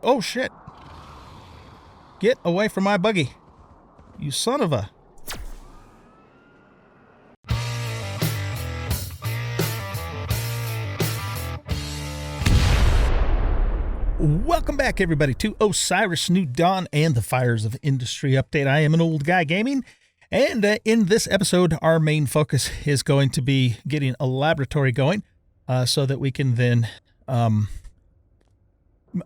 Oh, shit. Get away from my buggy. You son of a... Welcome back, everybody, to Osiris, New Dawn, and the Fires of Industry Update. I am an old guy gaming, and in this episode, our main focus is going to be getting a laboratory going so that we can then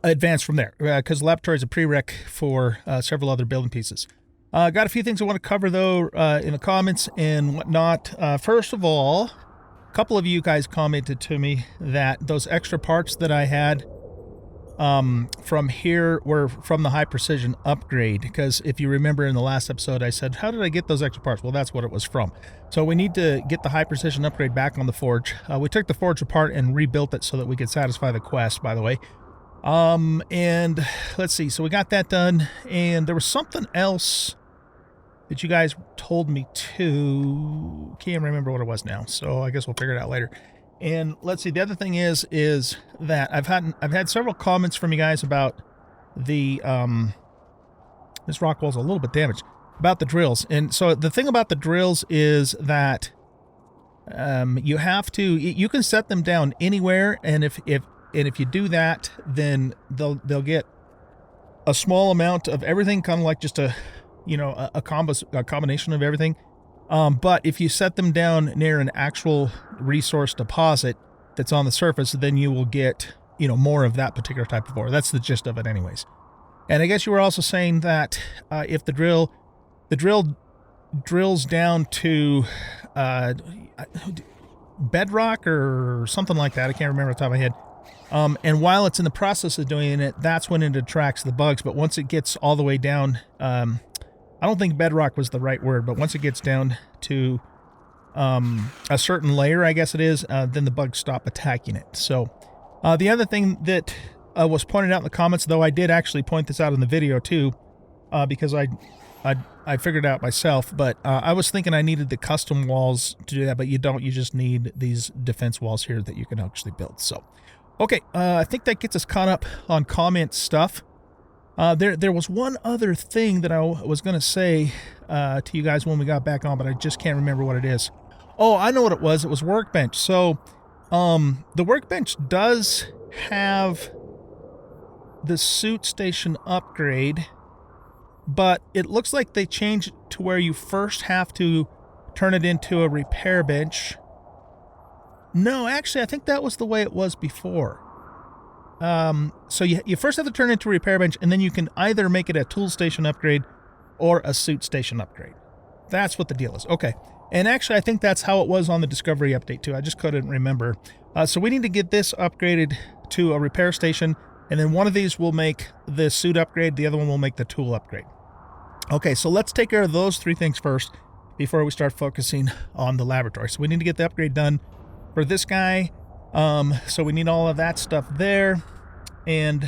advance from there, because the laboratory is a prereq for several other building pieces. Got a few things I want to cover, though, in the comments and whatnot. First of all, a couple of you guys commented to me that those extra parts that I had from here were from the high precision upgrade, because if you remember in the last episode I said, how did I get those extra parts? Well, that's what it was from. So we need to get the high precision upgrade back on the forge. We took the forge apart and rebuilt it so that we could satisfy the quest, by the way. And let's see, so we got that done, and there was something else that you guys told me to, can't remember what it was now, so I guess we'll figure it out later. And let's see, the other thing is that I've had several comments from you guys about the this rock wall's a little bit damaged, about the drills. And so the thing about the drills is that you can set them down anywhere, and if you do that, then they'll get a small amount of everything, kind of like just a combination of everything. But if you set them down near an actual resource deposit that's on the surface, then you will get, more of that particular type of ore. That's the gist of it anyways. And I guess you were also saying that if the drill drills down to bedrock or something like that, I can't remember off the top of my head, and while it's in the process of doing it, that's when it attracts the bugs. But once it gets all the way down, I don't think bedrock was the right word, but once it gets down to a certain layer, I guess it is, then the bugs stop attacking it. So the other thing that was pointed out in the comments, though I did actually point this out in the video too, because I figured it out myself, but I was thinking I needed the custom walls to do that, but you don't. You just need these defense walls here that you can actually build. So, okay, I think that gets us caught up on comment stuff. There was one other thing that I was going to say to you guys when we got back on, but I just can't remember what it is. Oh, I know what it was. It was Workbench. So the Workbench does have the suit station upgrade, but it looks like they changed it to where you first have to turn it into a repair bench. No, actually, I think that was the way it was before. So you first have to turn it into a repair bench, and then you can either make it a tool station upgrade or a suit station upgrade. That's what the deal is. Okay. And actually, I think that's how it was on the Discovery update too. I just couldn't remember. So we need to get this upgraded to a repair station, and then one of these will make the suit upgrade. The other one will make the tool upgrade. Okay. So let's take care of those three things first before we start focusing on the laboratory. So we need to get the upgrade done for this guy. So we need all of that stuff there, and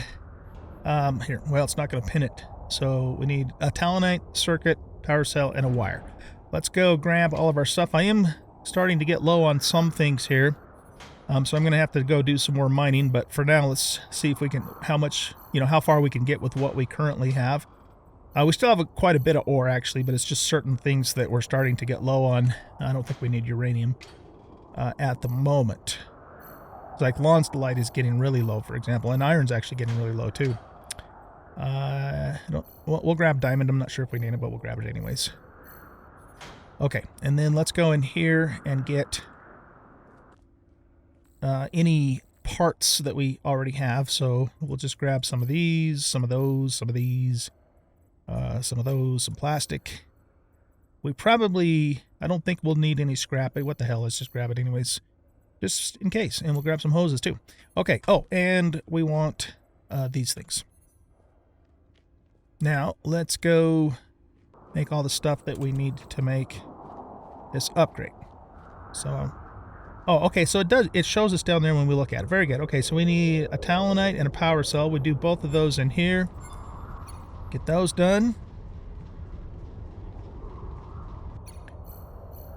here, well, it's not going to pin it, so we need a talonite, circuit, power cell, and a wire. Let's go grab all of our stuff. I am starting to get low on some things here, so I'm going to have to go do some more mining, but for now, let's see if we can, how far we can get with what we currently have. We still have quite a bit of ore, actually, but it's just certain things that we're starting to get low on. I don't think we need uranium at the moment. Like Lonsdaleite is getting really low, for example, and iron's actually getting really low too. We'll grab diamond. I'm not sure if we need it, but we'll grab it anyways. Okay, and then let's go in here and get any parts that we already have. So we'll just grab some of these, some of those, some of these, some of those, some plastic. We probably, I don't think we'll need any scrap. What the hell, let's just grab it anyways, just in case. And we'll grab some hoses too. Okay, oh, and we want these things. Now, let's go make all the stuff that we need to make this upgrade. So, oh, okay, so it shows us down there when we look at it. Very good. Okay, so we need a talonite and a power cell. We do both of those in here. Get those done.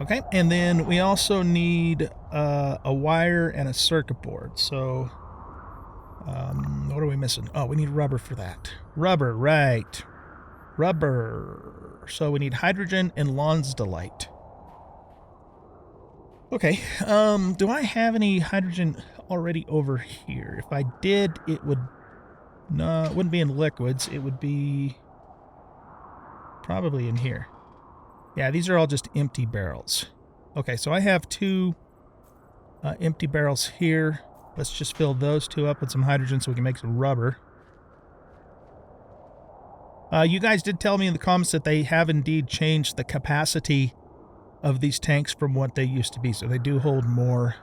Okay, and then we also need a wire and a circuit board. So What are we missing? Oh, we need rubber for that. Rubber, right. Rubber. So we need hydrogen and Lawn's Delight. Okay, do I have any hydrogen already over here? If I did, it would... No, it wouldn't be in liquids. It would be... probably in here. Yeah, these are all just empty barrels. Okay, so I have 2 empty barrels here. Let's just fill those 2 up with some hydrogen so we can make some rubber. You guys did tell me in the comments that they have indeed changed the capacity of these tanks from what they used to be, so they do hold more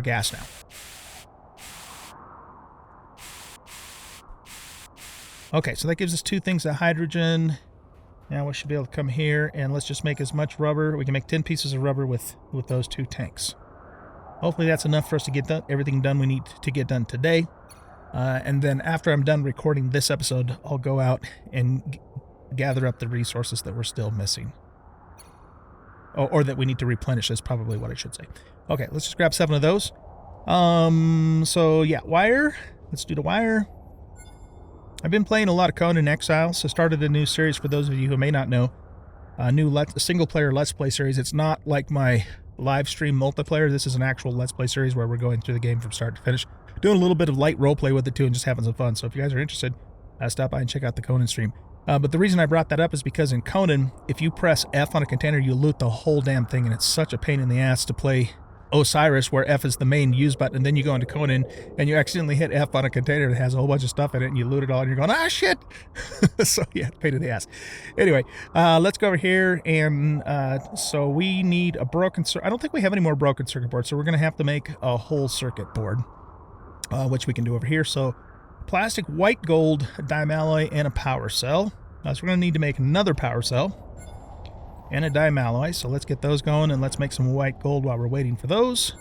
gas now. Okay, so that gives us 2 things of hydrogen. Now we should be able to come here and let's just make as much rubber. We can make 10 pieces of rubber with those 2 tanks. Hopefully that's enough for us to get everything done we need to get done today. And then after I'm done recording this episode, I'll go out and gather up the resources that we're still missing. Or that we need to replenish is probably what I should say. Okay, let's just grab 7 of those. So yeah, wire. Let's do the wire. I've been playing a lot of Conan Exiles, so started a new series for those of you who may not know. A new single-player Let's Play series. It's not like my live stream multiplayer. This is an actual Let's Play series where we're going through the game from start to finish. Doing a little bit of light roleplay with it too and just having some fun. So if you guys are interested, stop by and check out the Conan stream. But the reason I brought that up is because in Conan, if you press F on a container, you loot the whole damn thing, and it's such a pain in the ass to play Osiris, where F is the main use button, and then you go into Conan, and you accidentally hit F on a container that has a whole bunch of stuff in it, and you loot it all, and you're going, ah, shit! So, yeah, pain in the ass. Anyway, let's go over here, and so we need a broken circuit. I don't think we have any more broken circuit boards, so we're going to have to make a whole circuit board, which we can do over here. So, plastic, white gold, dimalloy, and a power cell. So we're going to need to make another power cell and a dimalloy. So let's get those going, and let's make some white gold while we're waiting for those.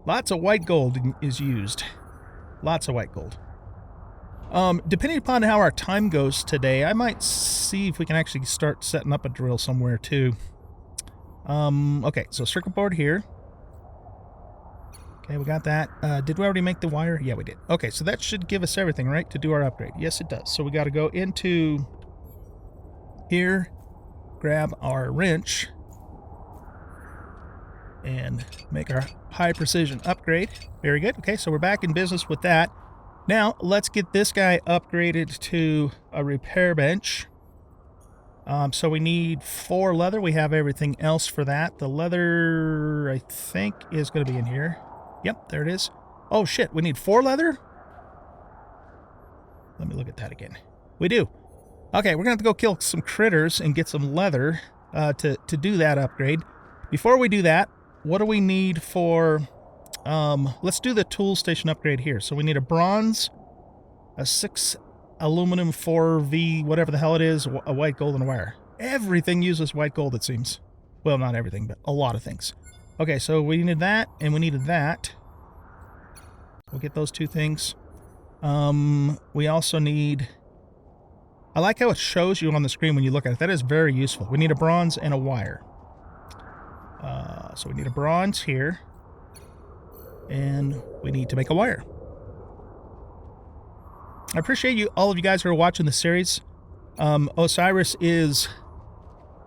Lots of white gold is used. Lots of white gold. Depending upon how our time goes today, I might see if we can actually start setting up a drill somewhere too. Okay, so circuit board here. Okay, we got that. Did we already make the wire? Yeah, we did. Okay, so that should give us everything, right, to do our upgrade. Yes, it does. So we got to go into here, grab our wrench, and make our high precision upgrade. Very good. Okay, so we're back in business with that. Now, let's get this guy upgraded to a repair bench. So we need 4 leather. We have everything else for that. The leather, I think, is going to be in here. Yep, there it is. Oh, shit, we need 4 leather? Let me look at that again. We do. Okay, we're going to have to go kill some critters and get some leather to do that upgrade. Before we do that, what do we need for... let's do the tool station upgrade here. So we need a bronze, a 6 aluminum 4V, whatever the hell it is, a white gold, and a wire. Everything uses white gold, it seems. Well, not everything, but a lot of things. Okay, so we needed that, and we needed that. We'll get those 2 things. We also need... I like how it shows you on the screen when you look at it. That is very useful. We need a bronze and a wire. So we need a bronze here. And we need to make a wire. I appreciate you, all of you guys who are watching the series. Osiris is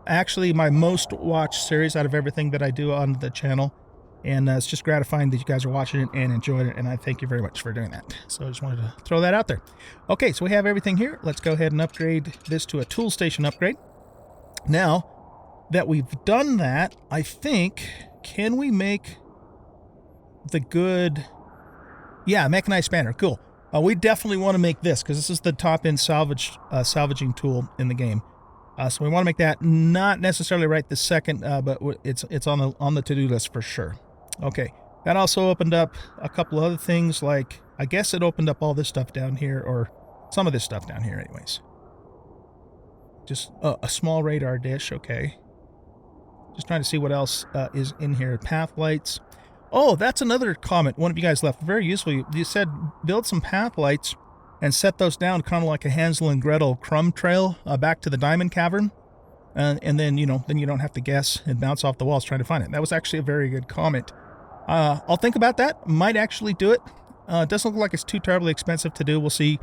actually my most watched series out of everything that I do on the channel. And it's just gratifying that you guys are watching it and enjoying it, and I thank you very much for doing that. So I just wanted to throw that out there. Okay, so we have everything here. Let's go ahead and upgrade this to a tool station upgrade. Now that we've done that, I think, can we make the good... Yeah, mechanized spanner. Cool. We definitely want to make this, because this is the top-end salvaging tool in the game. So we want to make that, not necessarily right this second, but it's on the to-do list for sure. Okay, that also opened up a couple of other things, like, I guess it opened up all this stuff down here, or some of this stuff down here anyways. Just a small radar dish, okay. Just trying to see what else is in here. Path lights. Oh, that's another comment one of you guys left. Very useful. You said build some path lights and set those down kind of like a Hansel and Gretel crumb trail back to the diamond cavern. And then, you know, then you don't have to guess and bounce off the walls trying to find it. That was actually a very good comment. I'll think about that. Might actually do it. It doesn't look like it's too terribly expensive to do. We'll see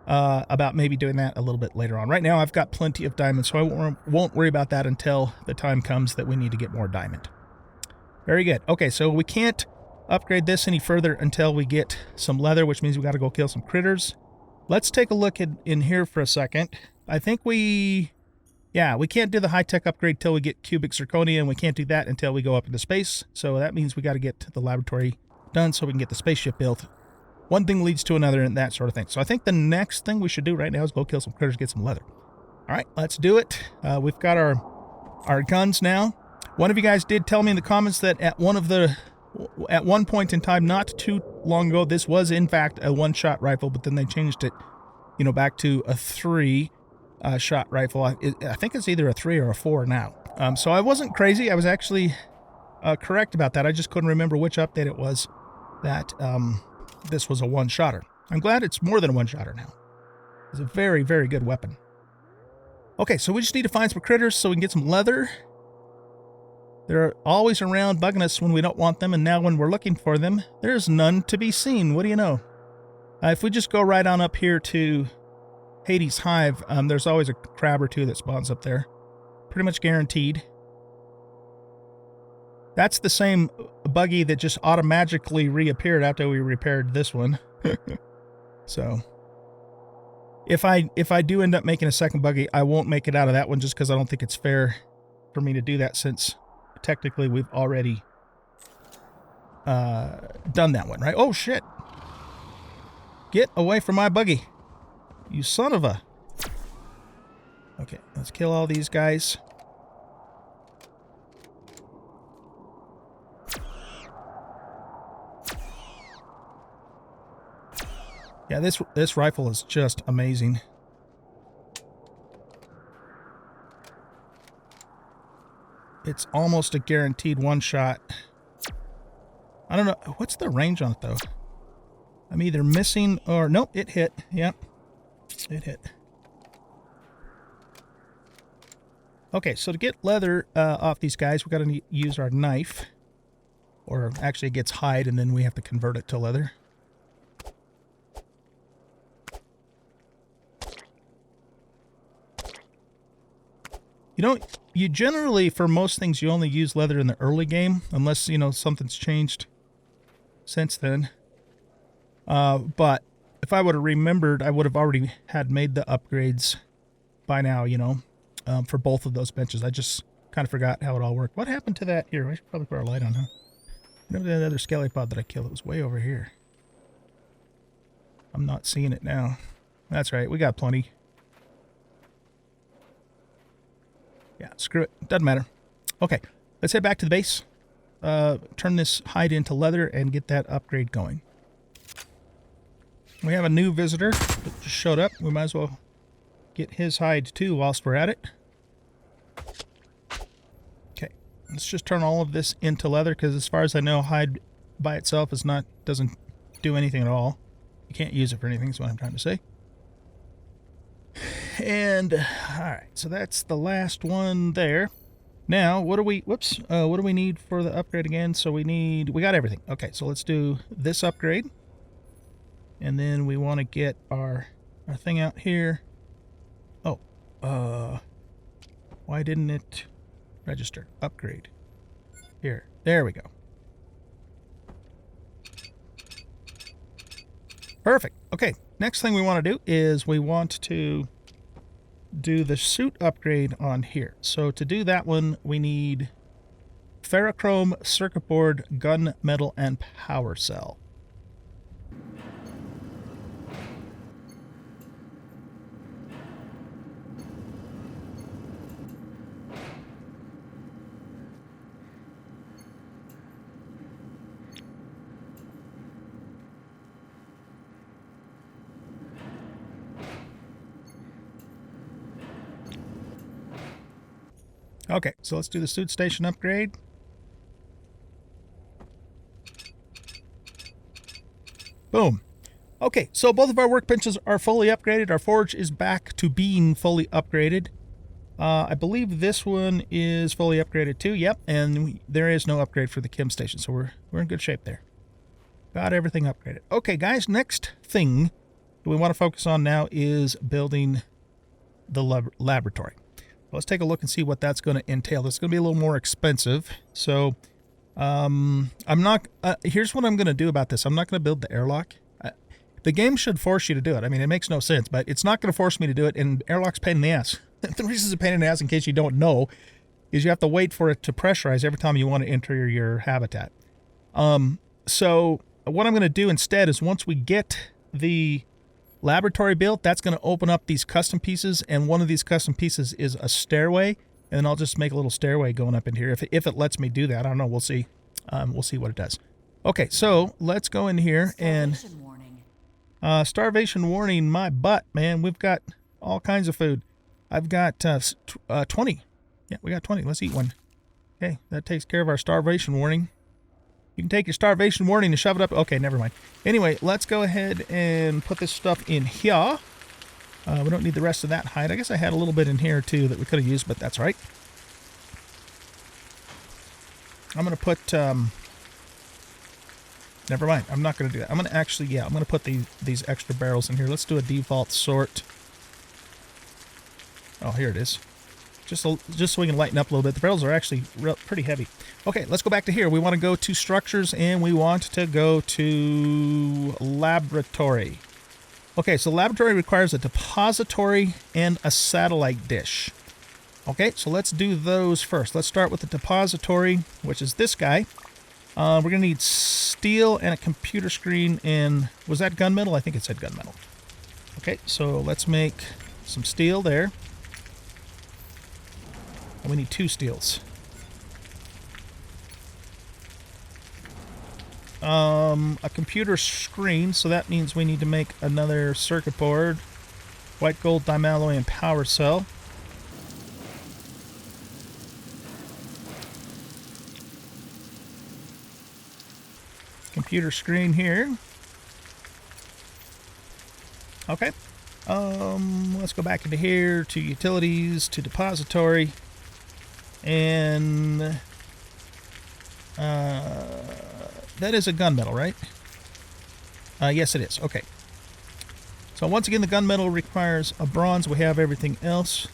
about maybe doing that a little bit later on. Right now, I've got plenty of diamonds, so I won't worry about that until the time comes that we need to get more diamond. Very good. Okay, so we can't upgrade this any further until we get some leather, which means we got to go kill some critters. Let's take a look in here for a second. I think we can't do the high-tech upgrade till we get cubic zirconia, and we can't do that until we go up into space. So that means we got to get the laboratory done so we can get the spaceship built. One thing leads to another and that sort of thing. So I think the next thing we should do right now is go kill some critters, get some leather. All right, let's do it. We've got our guns now. One of you guys did tell me in the comments that at one point in time, not too long ago, this was in fact a one-shot rifle, but then they changed it, back to a three-shot rifle. I think it's either a 3 or a 4 now. So I wasn't crazy. I was actually correct about that. I just couldn't remember which update it was that this was a one-shotter. I'm glad it's more than a one-shotter now. It's a very, very good weapon. Okay, so we just need to find some critters so we can get some leather. They're always around bugging us when we don't want them, and now when we're looking for them, there's none to be seen. What do you know? If we just go right on up here to Hades' Hive, there's always a crab or two that spawns up there. Pretty much guaranteed. That's the same buggy that just automatically reappeared after we repaired this one. So, if I do end up making a second buggy, I won't make it out of that one just because I don't think it's fair for me to do that, since technically we've already done that one, right? Oh, shit. Get away from my buggy, you son of a... Okay, let's kill all these guys. Yeah, this rifle is just amazing. It's almost a guaranteed one-shot. I don't know. What's the range on it, though? I'm either missing or... Nope, it hit. Yep, it hit. Okay, so to get leather off these guys, we've got to use our knife. Or actually it gets hide, and then we have to convert it to leather. You generally, for most things, you only use leather in the early game, unless, something's changed since then. But if I would have remembered, I would have already had made the upgrades by now, for both of those benches. I just kind of forgot how it all worked. What happened to that here? I should probably put our light on, huh? Remember that other skellypod that I killed? It was way over here. I'm not seeing it now. That's right, we got plenty. Yeah, screw it. Doesn't matter. Okay, let's head back to the base. Turn this hide into leather and get that upgrade going. We have a new visitor that just showed up. We might as well get his hide too whilst we're at it. Okay, let's just turn all of this into leather, because as far as I know, hide by itself doesn't do anything at all. You can't use it for anything, is what I'm trying to say. And, alright, so that's the last one there. Now, what do we need for the upgrade again? So we got everything. Okay, so let's do this upgrade. And then we want to get our thing out here. Oh, why didn't it register? Upgrade. Here, there we go. Perfect. Okay, next thing we want to do is we want to do the suit upgrade on here. So to do that one, we need ferrochrome, circuit board, gun metal, and power cell. Okay, so let's do the suit station upgrade. Boom. Okay, so both of our workbenches are fully upgraded. Our forge is back to being fully upgraded. I believe this one is fully upgraded too. Yep, and there is no upgrade for the chem station, so we're in good shape there. Got everything upgraded. Okay, guys, next thing we want to focus on now is building the laboratory. Let's take a look and see what that's going to entail. It's going to be a little more expensive. So I'm not... here's what I'm going to do about this. I'm not going to build the airlock. The game should force you to do it. I mean, it makes no sense, but it's not going to force me to do it, and airlock's a pain in the ass. The reason it's a pain in the ass, in case you don't know, is you have to wait for it to pressurize every time you want to enter your habitat. So what I'm going to do instead is once we get the laboratory built, that's going to open up these custom pieces, and one of these custom pieces is a stairway, and then I'll just make a little stairway going up in here. If it lets me do that, I don't know. We'll see. We'll see what it does. Okay, so let's go in here and... starvation warning, my butt, man. We've got all kinds of food. I've got 20. Yeah, we got 20. Let's eat one. Okay, that takes care of our starvation warning. You can take your starvation warning and shove it up. Okay, never mind. Anyway, let's go ahead and put this stuff in here. We don't need the rest of that hide. I guess I had a little bit in here, too, that we could have used, but that's right. I'm going to put... never mind. I'm not going to do that. I'm going to actually... Yeah, I'm going to put these extra barrels in here. Let's do a default sort. Oh, here it is. Just so we can lighten up a little bit. The barrels are actually pretty heavy. Okay, let's go back to here. We want to go to structures, and we want to go to laboratory. Okay, so laboratory requires a depository and a satellite dish. Okay, so let's do those first. Let's start with the depository, which is this guy. We're going to need steel and a computer screen, and was that gunmetal? I think it said gunmetal. Okay, so let's make some steel there. And we need 2 steels. A computer screen, so that means we need to make another circuit board. White gold, dimalloy, and power cell. Computer screen here. Okay. Let's go back into here to utilities, to depository. And that is a gunmetal, right? Yes, it is. Okay. So once again, the gunmetal requires a bronze. We have everything else.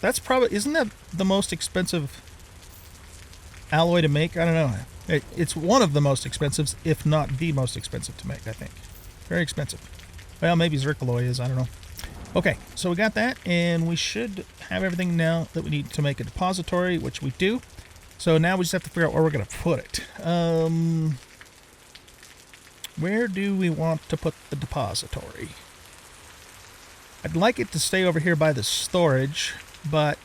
That's probably... Isn't that the most expensive alloy to make? I don't know. It's one of the most expensive, if not the most expensive to make, I think. Very expensive. Well, maybe zircaloy is. I don't know. Okay, so we got that, and we should have everything now that we need to make a depository, which we do. So now we just have to figure out where we're going to put it. Where do we want to put the depository? I'd like it to stay over here by the storage, but...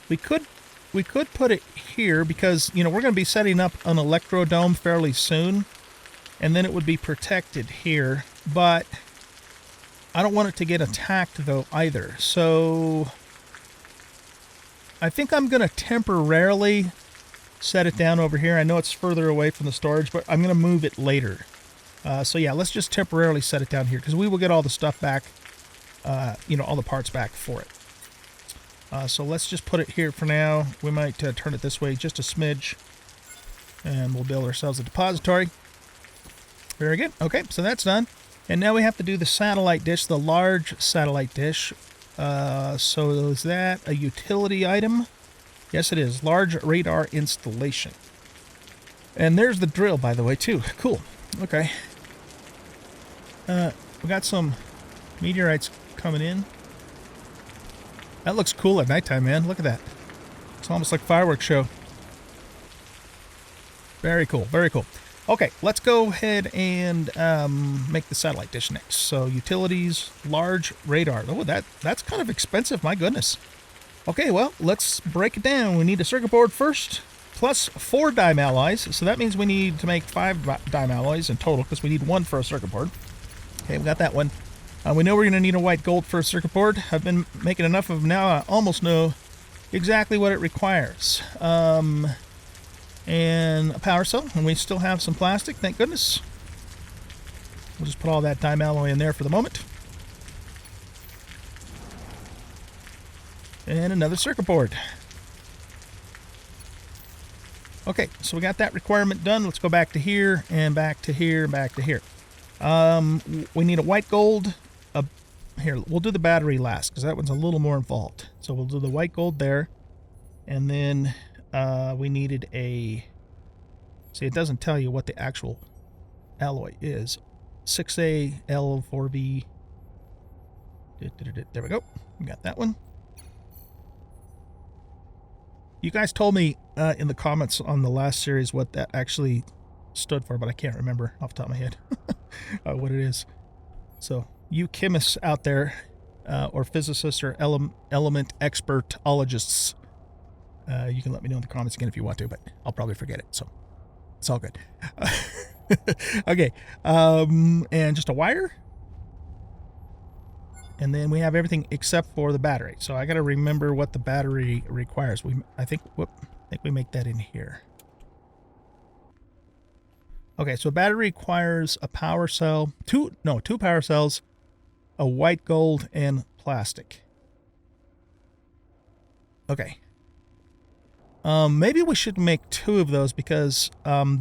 We could put it here because, you know, we're going to be setting up an electrodome fairly soon. And then it would be protected here, but I don't want it to get attacked, though, either. So I think I'm going to temporarily set it down over here. I know it's further away from the storage, but I'm going to move it later. So yeah, let's just temporarily set it down here, because we will get all the stuff back, you know, all the parts back for it. So let's just put it here for now. We might turn it this way just a smidge, and we'll build ourselves a depository. Very good. Okay, so that's done. And now we have to do the satellite dish, the large satellite dish. So is that a utility item? Yes, it is. Large radar installation. And there's the drill, by the way, too. Cool. Okay. We got some meteorites coming in. That looks cool at nighttime, man. Look at that. It's almost like a fireworks show. Very cool. Very cool. Okay, let's go ahead and make the satellite dish next. So utilities, large radar. Oh, that's kind of expensive. My goodness. Okay, well, let's break it down. We need a circuit board first, plus 4 dime alloys. So that means we need to make 5 dime alloys in total, because we need 1 for a circuit board. Okay, we got that one. We know we're going to need a white gold for a circuit board. I've been making enough of them now. I almost know exactly what it requires. And a power cell, and we still have some plastic, thank goodness. We'll just put all that dime alloy in there for the moment. And another circuit board. Okay, so we got that requirement done. Let's go back to here and back to here and back to here. We need a white gold. Here, we'll do the battery last because that one's a little more involved. So we'll do the white gold there. And then we needed a... See, it doesn't tell you what the actual alloy is. 6A, L4B. There we go. We got that one. You guys told me in the comments on the last series what that actually stood for, but I can't remember off the top of my head what it is. So you chemists out there, or physicists or element expertologists, you can let me know in the comments again if you want to, but I'll probably forget it, so it's all good. Okay, and just a wire. And then we have everything except for the battery. So I got to remember what the battery requires. I think we make that in here. Okay, so battery requires a power cell, two power cells, a white gold, and plastic. Okay. Maybe we should make 2 of those because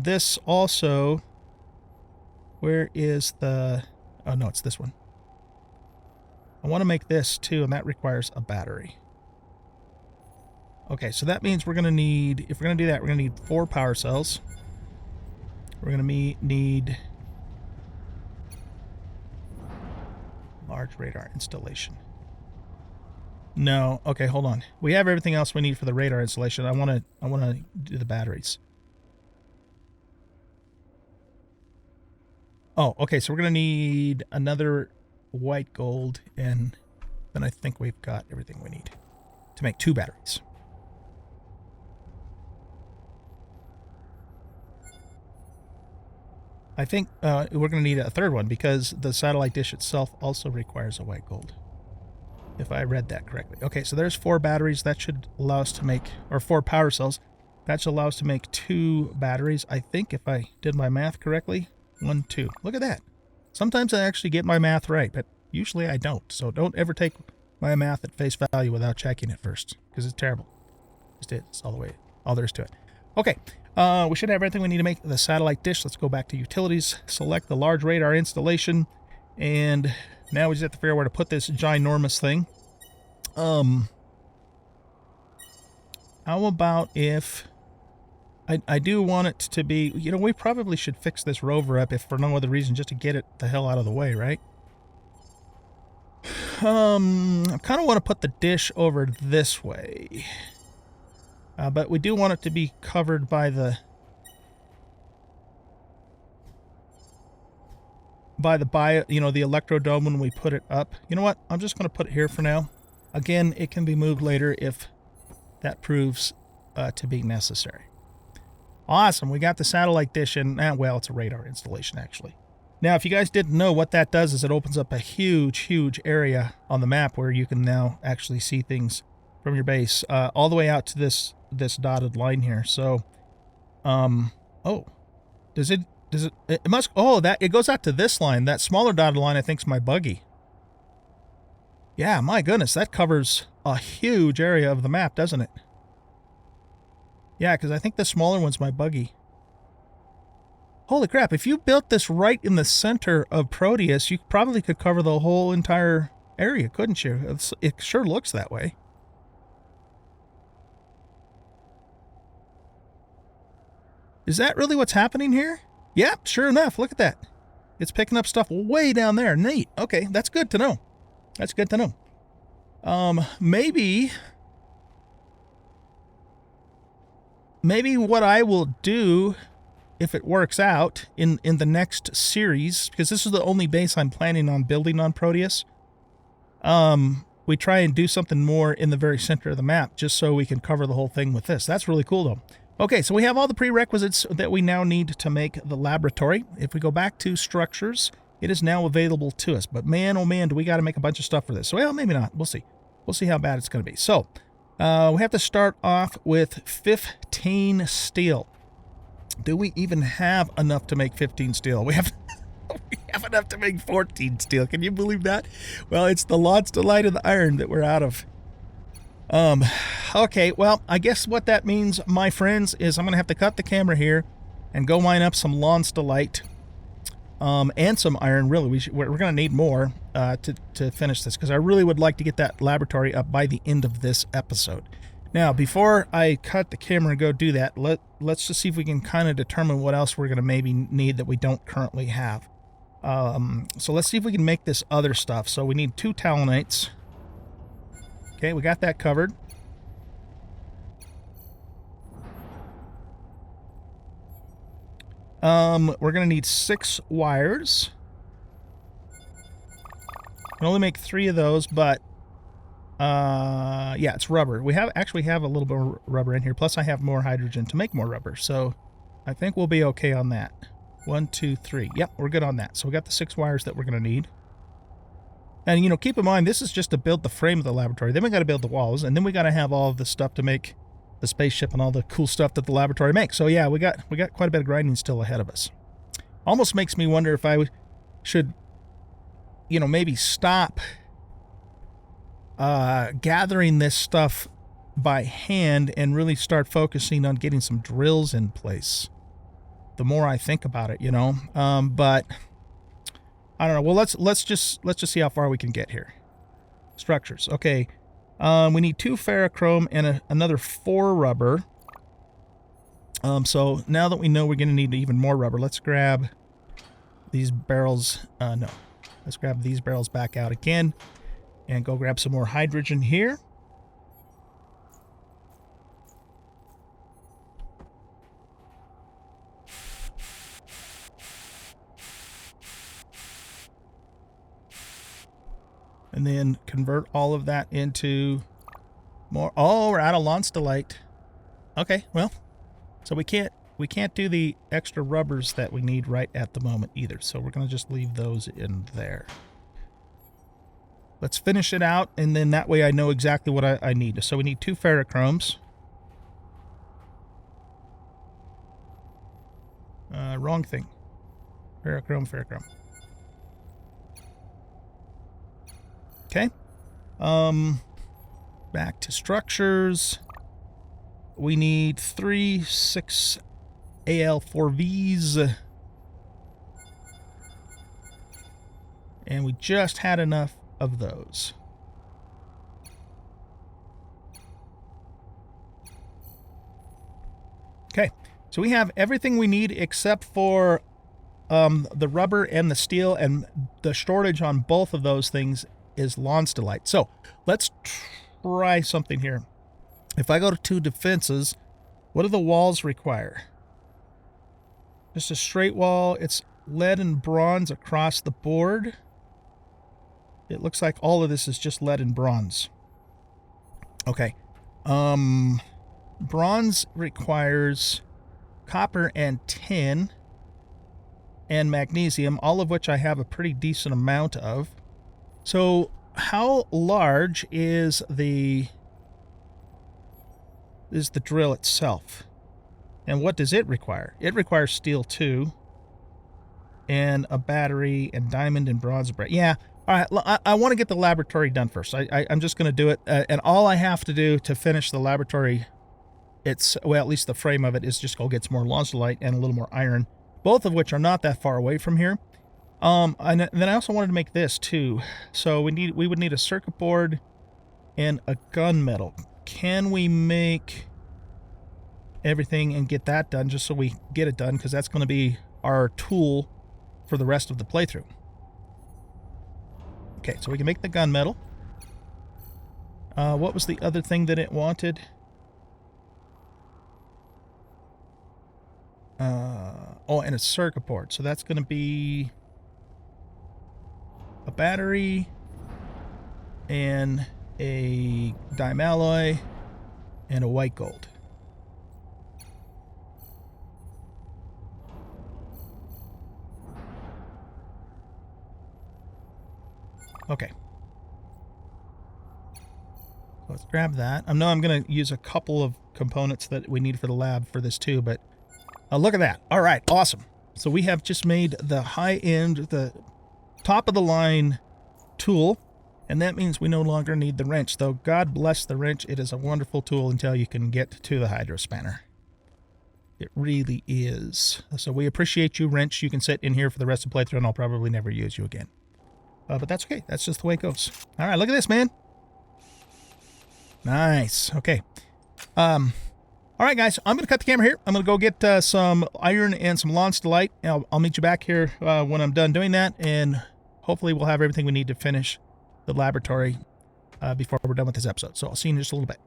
this also... Where is the... Oh, no, it's this one. I want to make this too, and that requires a battery. Okay, so that means we're going to need... If we're going to do that, we're going to need 4 power cells. We're going to need... Large radar installation. No, okay, hold on. We have everything else we need for the radar installation. I want to do the batteries. Oh, okay, so we're going to need another white gold, and then I think we've got everything we need to make 2 batteries. I think we're going to need a 3rd one because the satellite dish itself also requires a white gold, if I read that correctly. Okay, so there's 4 batteries. That should allow us to make, or 4 power cells. That should allow us to make 2 batteries. I think if I did my math correctly, 1, 2. Look at that. Sometimes I actually get my math right, but usually I don't. So don't ever take my math at face value without checking it first, because it's terrible. It's all there is to it. Okay, we should have everything we need to make the satellite dish. Let's go back to utilities, select the large radar installation, and now we just have to figure out where to put this ginormous thing. How about if... I do want it to be... You know, we probably should fix this rover up, if for no other reason, just to get it the hell out of the way, right? I kind of want to put the dish over this way. But we do want it to be covered by the... you know, the electrodome when we put it up. You know what? I'm just going to put it here for now. Again, it can be moved later if that proves to be necessary. Awesome. We got the satellite dish in. Well, it's a radar installation, actually. Now, if you guys didn't know, what that does is it opens up a huge, huge area on the map where you can now actually see things from your base all the way out to this dotted line here. So, oh, it must, oh, it goes out to this line. That smaller dotted line, I think, is my buggy. Yeah, my goodness, that covers a huge area of the map, doesn't it? Yeah, because I think the smaller one's my buggy. Holy crap, if you built this right in the center of Proteus, you probably could cover the whole entire area, couldn't you? It sure looks that way. Is that really what's happening here? Yep, sure enough, look at that. It's picking up stuff way down there. Neat. Okay, that's good to know. That's good to know. Maybe what I will do, if it works out, in the next series, because this is the only base I'm planning on building on Proteus, we try and do something more in the very center of the map, just so we can cover the whole thing with this. That's really cool, though. Okay, so we have all the prerequisites that we now need to make the laboratory. If we go back to structures, it is now available to us. But man, oh man, do we got to make a bunch of stuff for this. Well, maybe not. We'll see. We'll see how bad it's going to be. So, we have to start off with 15 steel. Do we even have enough to make 15 steel? We have enough to make 14 steel. Can you believe that? Well, it's the lots delight of the iron that we're out of. Okay, well, I guess what that means, my friends, is I'm going to have to cut the camera here and go mine up some Lonstalite and some iron. Really, we're going to need more to finish this, because I really would like to get that laboratory up by the end of this episode. Now, before I cut the camera and go do that, let's just see if we can kind of determine what else we're going to maybe need that we don't currently have. So let's see if we can make this other stuff. So we need 2 talonites. Okay, we got that covered. We're going to need 6 wires. We can only make 3 of those, but yeah, it's rubber. We actually have a little bit of rubber in here. Plus, I have more hydrogen to make more rubber. So I think we'll be okay on that. 1, 2, 3. Yep, we're good on that. So we got the 6 wires that we're going to need. And, you know, keep in mind, this is just to build the frame of the laboratory. Then we got to build the walls, and then we got to have all of the stuff to make the spaceship and all the cool stuff that the laboratory makes. So yeah, we got quite a bit of grinding still ahead of us. Almost makes me wonder if I should, you know, maybe stop gathering this stuff by hand and really start focusing on getting some drills in place. The more I think about it, you know, but I don't know. Well, let's just see how far we can get here. Structures. Okay. We need 2 ferrochrome and another 4 rubber. So now that we know we're going to need even more rubber, let's grab these barrels. No, let's grab these barrels back out again and go grab some more hydrogen here. And then convert all of that into more. Oh, we're out of Lonstalite. Okay, well, so we can't do the extra rubbers that we need right at the moment either. So we're going to just leave those in there. Let's finish it out, and then that way I know exactly what I need. So we need 2 ferrochromes. Wrong thing. Ferrochrome. Okay. Back to structures. We need 3 6 Al4Vs. And we just had enough of those. Okay. So we have everything we need except for the rubber and the steel, and the shortage on both of those things is Lonstalite. So let's try something here. If I go to defenses, what do the walls require? Just a straight wall. It's lead and bronze across the board. It looks like all of this is just lead and bronze. Okay. Bronze requires copper and tin and magnesium, all of which I have a pretty decent amount of. So how large is the drill itself? And what does it require? It requires steel too, and a battery and diamond and bronze braid. Yeah, all right, I want to get the laboratory done first. I'm just going to do it, and all I have to do to finish the laboratory, well, at least the frame of it, is just go get some more Lonstalite and a little more iron, both of which are not that far away from here. And then I also wanted to make this too. So we would need a circuit board and a gunmetal. Can we make everything and get that done just so we get it done? Because that's going to be our tool for the rest of the playthrough. Okay, so we can make the gunmetal. What was the other thing that it wanted? Oh, and a circuit board. So that's going to be a battery and a dime alloy and a white gold. Okay. Let's grab that. I know I'm going to use a couple of components that we need for the lab for this too, but look at that. All right, awesome. So we have just made the high-end, the top-of-the-line tool, And that means we no longer need the wrench, though God bless the wrench. It is a wonderful tool until you can get to the hydro spanner. It really is. So we appreciate you, wrench. You can sit in here for the rest of the playthrough, and I'll probably never use you again. But that's okay. That's just the way it goes. All right, look at this, man. Nice. Okay. All right, guys. I'm going to cut the camera here. I'm going to go get some iron and some lawn stalite. I'll meet you back here when I'm done doing that, and hopefully we'll have everything we need to finish the laboratory before we're done with this episode. So I'll see you in just a little bit.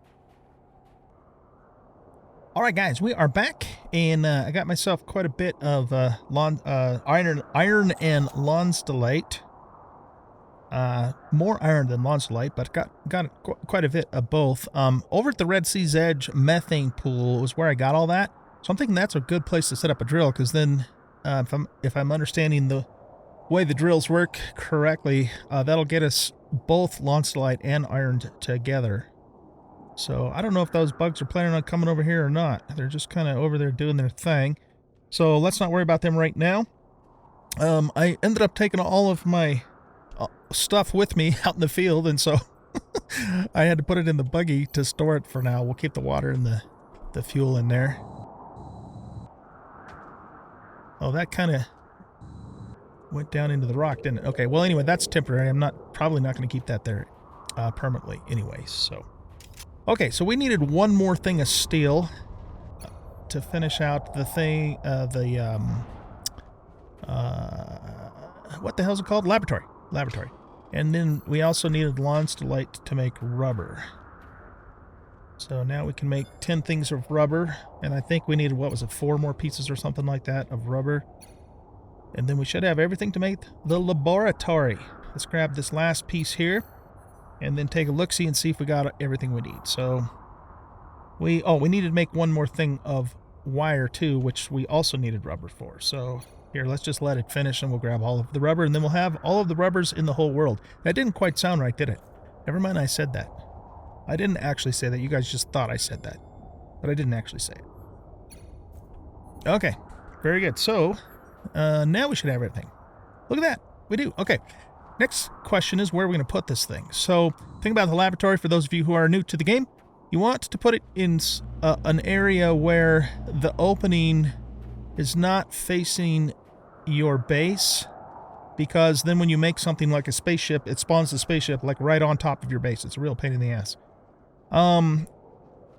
All right, guys, we are back, and I got myself quite a bit of iron and lawn stalite. More iron than lawn stalite, but got quite a bit of both. Over at the Red Sea's Edge methane pool was where I got all that. So I'm thinking that's a good place to set up a drill, because then if I'm understanding the way the drills work correctly, that'll get us both lawn stalite and iron together. So I don't know if those bugs are planning on coming over here or not. They're just kind of over there doing their thing. So let's not worry about them right now. I ended up taking all of my stuff with me out in the field, and so I had to put it in the buggy to store it for now. We'll keep the water and the fuel in there. Oh, that kind of went down into the rock, didn't it? Okay, well, anyway, that's temporary. I'm probably not going to keep that there permanently anyway, so... Okay, so we needed one more thing of steel to finish out the thing, what the hell is it called? Laboratory. And then we also needed lawn stalite to make rubber. So now we can make 10 things of rubber, and I think we needed, what was it, 4 more pieces or something like that of rubber. And then we should have everything to make the laboratory. Let's grab this last piece here, and then take a look-see and see if we got everything we need. So we needed to make one more thing of wire too, which we also needed rubber for. So here, let's just let it finish, and we'll grab all of the rubber, and then we'll have all of the rubbers in the whole world. That didn't quite sound right, did it? Never mind, I said that. I didn't actually say that. You guys just thought I said that, but I didn't actually say it. Okay, very good. So now we should have everything. Look at that. We do. Okay. Next question is where we're going to put this thing. So think about the laboratory. For those of you who are new to the game, you want to put it in an area where the opening is not facing your base, because then when you make something like a spaceship, it spawns the spaceship like right on top of your base. It's a real pain in the ass. And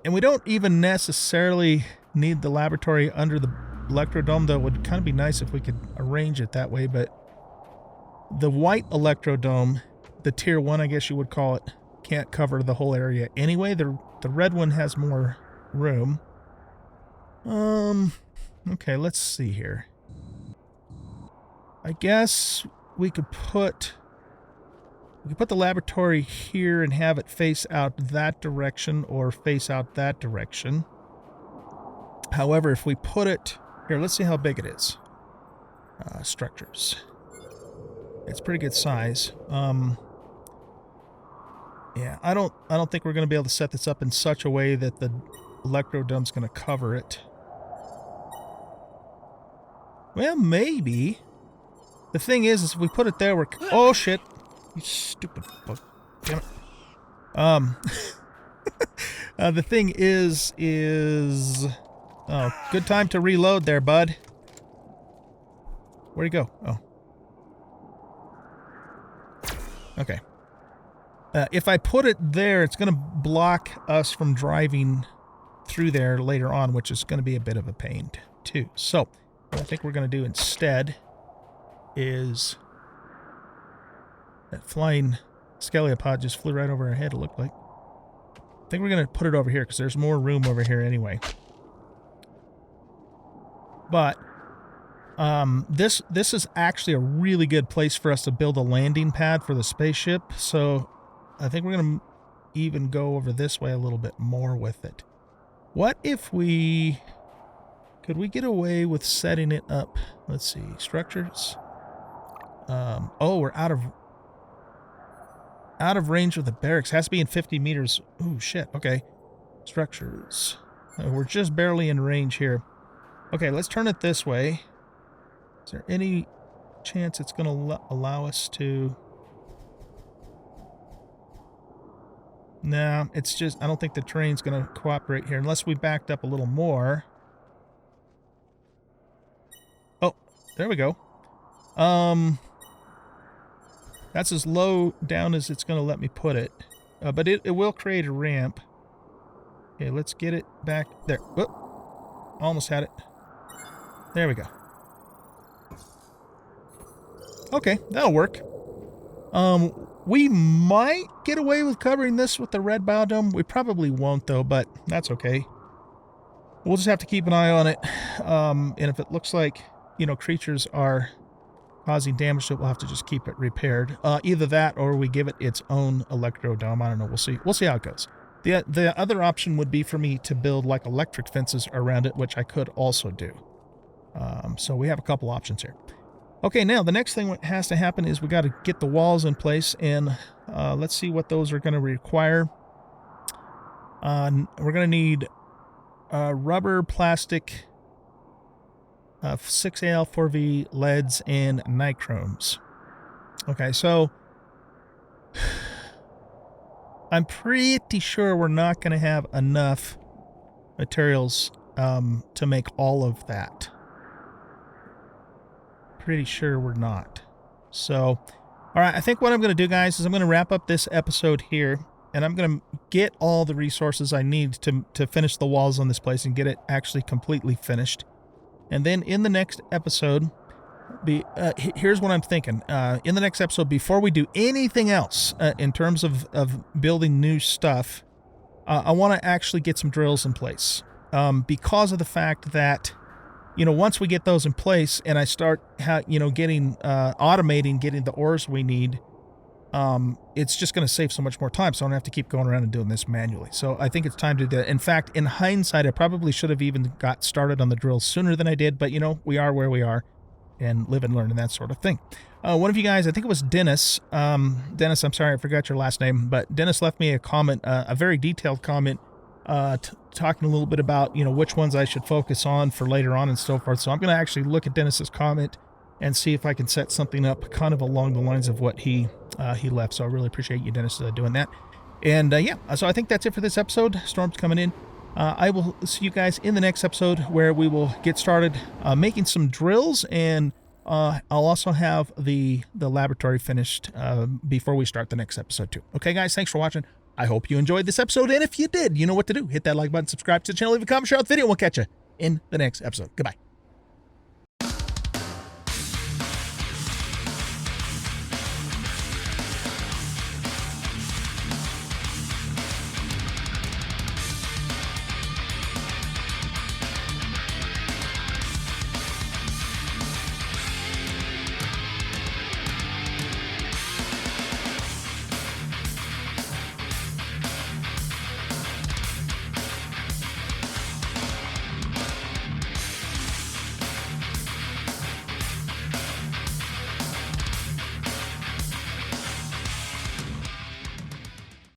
we don't even necessarily need the laboratory under the electrodome, though it would kind of be nice if we could arrange it that way, but the white electrodome, the tier 1, I guess you would call it, can't cover the whole area anyway. The red one has more room. Okay, let's see here. I guess we could put the laboratory here and have it face out that direction or face out that direction. However, if we put it here, let's see how big it is. Structures. It's pretty good size. Yeah, I don't think we're going to be able to set this up in such a way that the electrodome's going to cover it. Well, maybe. The thing is if we put it there, oh shit! You stupid bug! Damn it. The thing is, oh, good time to reload there, bud. Where'd he go? Oh. Okay. If I put it there, it's going to block us from driving through there later on, which is going to be a bit of a pain, too. So, what I think we're going to do instead is... That flying scaleopod just flew right over our head, it looked like. I think we're going to put it over here, because there's more room over here anyway. But... this is actually a really good place for us to build a landing pad for the spaceship, so I think we're going to even go over this way a little bit more with it. What if we... Could we get away with setting it up? Let's see. Structures. Oh, we're out of range of the barracks. Has to be in 50 meters. Ooh, shit. Okay. Structures. We're just barely in range here. Okay, let's turn it this way. Is there any chance it's going to allow us to... No, it's just, I don't think the terrain's going to cooperate here unless we backed up a little more. Oh, there we go. That's as low down as it's going to let me put it. But it will create a ramp. Okay, let's get it back there. Whoop. Almost had it. There we go. Okay, that'll work. We might get away with covering this with the red biodome. We probably won't, though, but that's okay. We'll just have to keep an eye on it. And if it looks like, you know, creatures are causing damage to it, we'll have to just keep it repaired. Either that or we give it its own electrodome. I don't know. We'll see. We'll see how it goes. The other option would be for me to build like electric fences around it, which I could also do. So we have a couple options here. Okay, now the next thing that has to happen is we got to get the walls in place, and let's see what those are going to require. We're going to need rubber, plastic, 6Al, 4V, leads, and nichromes. Okay, so I'm pretty sure we're not going to have enough materials to make all of that. Pretty sure we're not. So, all right, I think what I'm going to do, guys, is I'm going to wrap up this episode here, and I'm going to get all the resources I need to finish the walls on this place and get it actually completely finished. And then in the next episode, here's what I'm thinking. In the next episode, before we do anything else in terms of building new stuff, I want to actually get some drills in place because of the fact that, you know, once we get those in place and I start, getting automating, getting the ores we need, it's just going to save so much more time. So I don't have to keep going around and doing this manually. So I think it's time to do that. In fact, in hindsight, I probably should have even got started on the drills sooner than I did. But, you know, we are where we are and live and learn and that sort of thing. One of you guys, I think it was Dennis. Dennis, I'm sorry, I forgot your last name. But Dennis left me a comment, a very detailed comment, talking a little bit about, you know, which ones I should focus on for later on and so forth. So I'm going to actually look at Dennis's comment and see if I can set something up kind of along the lines of what he left. So I really appreciate you, Dennis, doing that. And yeah, so I think that's it for this episode. Storm's coming in. I will see you guys in the next episode where we will get started making some drills, and I'll also have the laboratory finished before we start the next episode too. Okay, guys, thanks for watching. I hope you enjoyed this episode, and if you did, you know what to do. Hit that like button, subscribe to the channel, leave a comment, share out the video, and we'll catch you in the next episode. Goodbye.